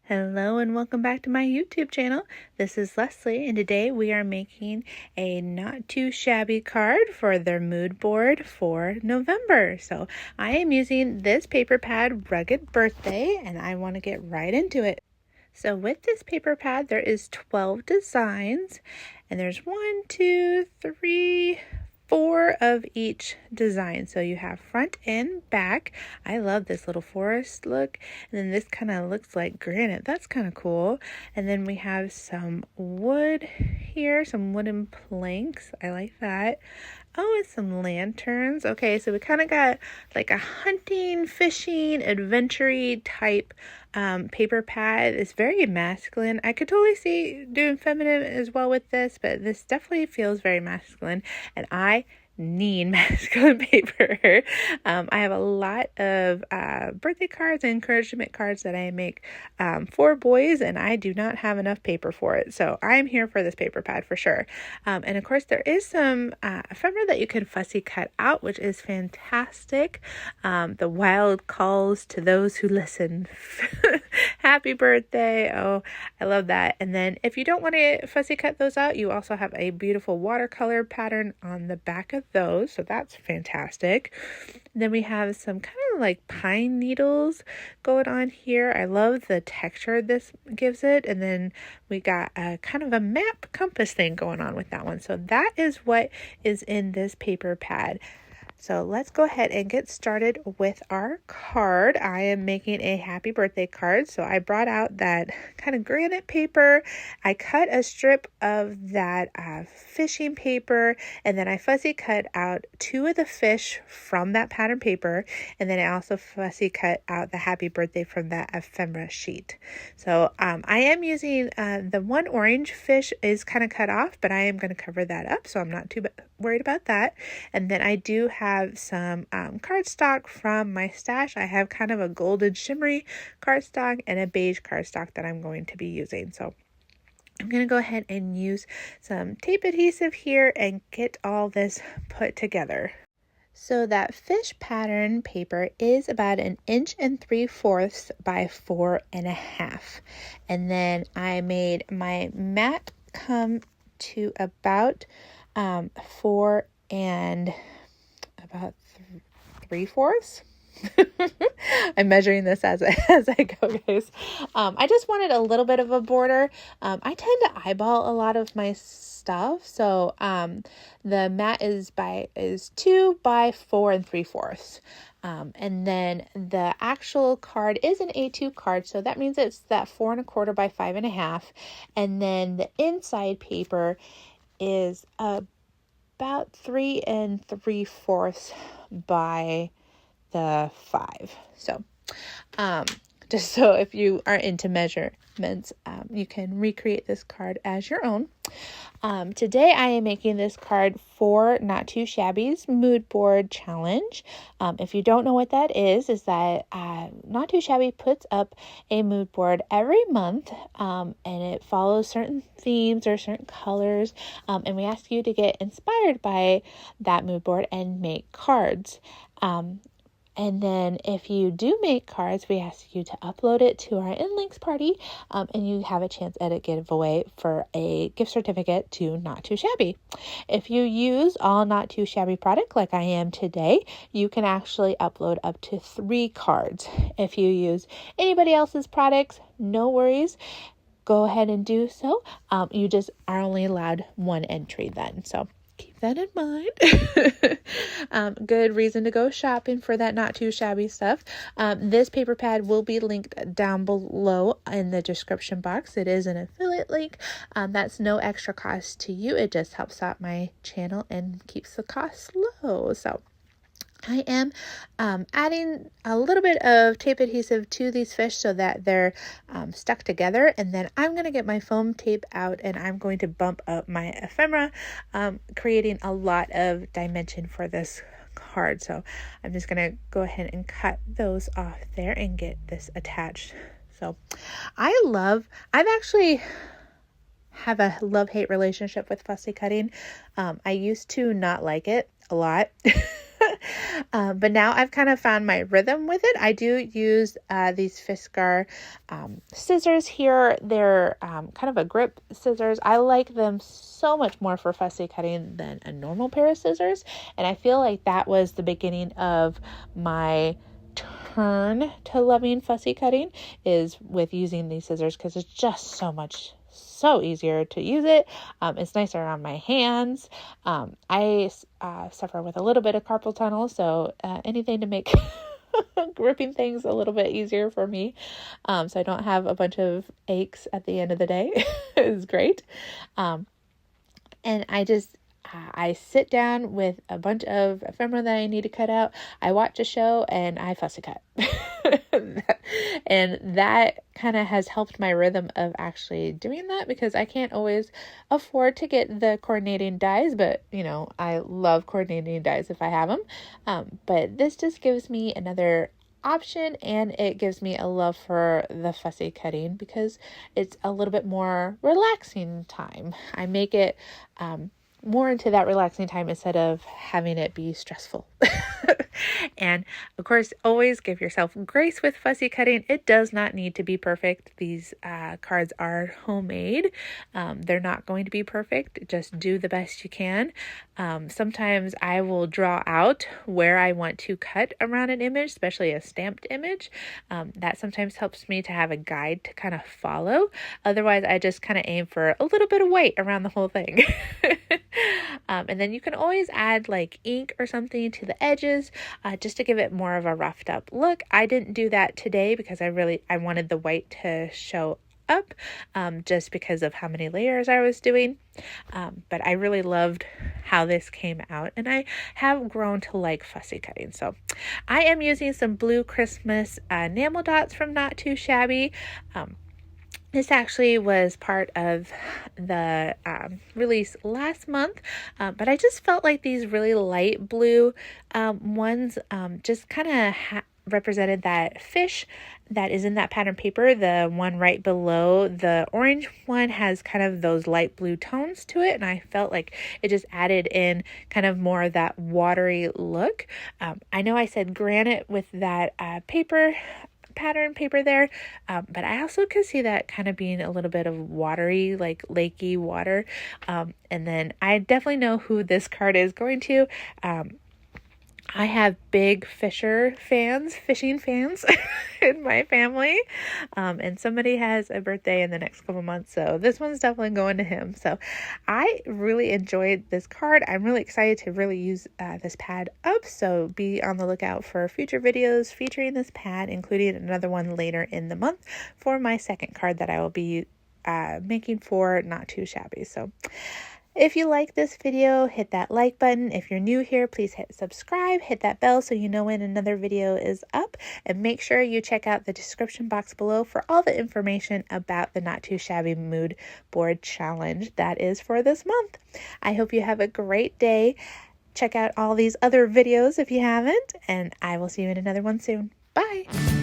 Hello and welcome back to my YouTube channel. This is Leslie and today we are making a not too shabby card for their mood board for November. So I am using this paper pad, Rugged Birthday, and I want to get right into it. So with this paper pad there is 12 designs and there's 4 of each design. So you have front and back. I love this little forest look. And then this kind of looks like granite. That's kind of cool. And then we have some wood here, some wooden planks. I like that. Oh, and some lanterns. Okay, so we kind of got like a hunting, fishing, adventure-y type paper pad. It's very masculine. I could totally see doing feminine as well with this, but this definitely feels very masculine, and I need masculine paper. I have a lot of birthday cards and encouragement cards that I make for boys, and I do not have enough paper for it. So I'm here for this paper pad for sure. And of course, there is some ephemera that you can fussy cut out, which is fantastic. The wild calls to those who listen. Happy birthday. Oh, I love that. And then if you don't want to fussy cut those out, you also have a beautiful watercolor pattern on the back of those, so that's fantastic. And then we have some kind of like pine needles going on here. I love the texture this gives it. And then we got a kind of a map compass thing going on with that one. So that is what is in this paper pad. So let's go ahead and get started with our card. I am making a happy birthday card. So I brought out that kind of granite paper. I cut a strip of that fishing paper, and then I fussy cut out 2 of the fish from that pattern paper. And then I also fussy cut out the happy birthday from that ephemera sheet. So I am using the one orange fish is kind of cut off, but I am going to cover that up. So I'm not too worried about that. And then I do have some cardstock from my stash. I have kind of a golden shimmery cardstock and a beige cardstock that I'm going to be using. So I'm going to go ahead and use some tape adhesive here and get all this put together. So that fish pattern paper is about 1 3/4 by 4.5. And then I made my mat come to about 4 and about 3/4. I'm measuring this as I go, guys. I just wanted a little bit of a border. I tend to eyeball a lot of my stuff, so the mat is 2 by 4 3/4. And then the actual card is an A2 card, so that means it's that 4 1/4 by 5.5. And then the inside paper is about 3 3/4 by the 5. So just so if you are into measurements, you can recreate this card as your own. Today I am making this card for Not Too Shabby's Mood Board Challenge. If you don't know what that is that Not Too Shabby puts up a mood board every month, and it follows certain themes or certain colors, and we ask you to get inspired by that mood board and make cards. And then if you do make cards, we ask you to upload it to our InLinks party, and you have a chance at a giveaway for a gift certificate to Not Too Shabby. If you use all Not Too Shabby product like I am today, you can actually upload up to 3 cards. If you use anybody else's products, no worries. Go ahead and do so. You just are only allowed 1 entry then. So keep that in mind. Good reason to go shopping for that Not Too Shabby stuff. This paper pad will be linked down below in the description box. It is an affiliate link. That's no extra cost to you. It just helps out my channel and keeps the costs low. So I am adding a little bit of tape adhesive to these fish so that they're stuck together, and then I'm going to get my foam tape out and I'm going to bump up my ephemera, creating a lot of dimension for this card. So I'm just going to go ahead and cut those off there and get this attached. So I've actually have a love-hate relationship with fussy cutting. I used to not like it a lot. But now I've kind of found my rhythm with it. I do use these Fiskar scissors here. They're kind of a grip scissors. I like them so much more for fussy cutting than a normal pair of scissors. And I feel like that was the beginning of my turn to loving fussy cutting, is with using these scissors, because it's just so easier to use it. It's nicer on my hands. I suffer with a little bit of carpal tunnel, so anything to make gripping things a little bit easier for me, so I don't have a bunch of aches at the end of the day is great. And I sit down with a bunch of ephemera that I need to cut out. I watch a show and I fussy cut. And that kind of has helped my rhythm of actually doing that, because I can't always afford to get the coordinating dies, but I love coordinating dies if I have them. But this just gives me another option, and it gives me a love for the fussy cutting because it's a little bit more relaxing time. I make it more into that relaxing time instead of having it be stressful. And of course, always give yourself grace with fussy cutting. It does not need to be perfect. These cards are homemade. They're not going to be perfect. Just do the best you can. Sometimes I will draw out where I want to cut around an image, especially a stamped image. That sometimes helps me to have a guide to kind of follow. Otherwise, I just kind of aim for a little bit of weight around the whole thing. And then you can always add like ink or something to the edges, just to give it more of a roughed up look. I didn't do that today because I wanted the white to show up, just because of how many layers I was doing. But I really loved how this came out, and I have grown to like fussy cutting. So I am using some blue Christmas enamel dots from Not Too Shabby. This actually was part of the release last month, but I just felt like these really light blue ones just kind of represented that fish that is in that pattern paper. The one right below the orange one has kind of those light blue tones to it, and I felt like it just added in kind of more of that watery look. I know I said granite with that pattern paper there, but I also could see that kind of being a little bit of watery, like lakey water. And then I definitely know who this card is going to. I have big fishing fans in my family, and somebody has a birthday in the next couple months, so this one's definitely going to him. So I really enjoyed this card. I'm really excited to really use this pad up, so be on the lookout for future videos featuring this pad, including another one later in the month for my second card that I will be making for Not Too Shabby. So if you like this video, hit that like button. If you're new here, please hit subscribe, hit that bell so you know when another video is up, and make sure you check out the description box below for all the information about the Not Too Shabby Mood Board Challenge that is for this month. I hope you have a great day. Check out all these other videos if you haven't, and I will see you in another one soon. Bye!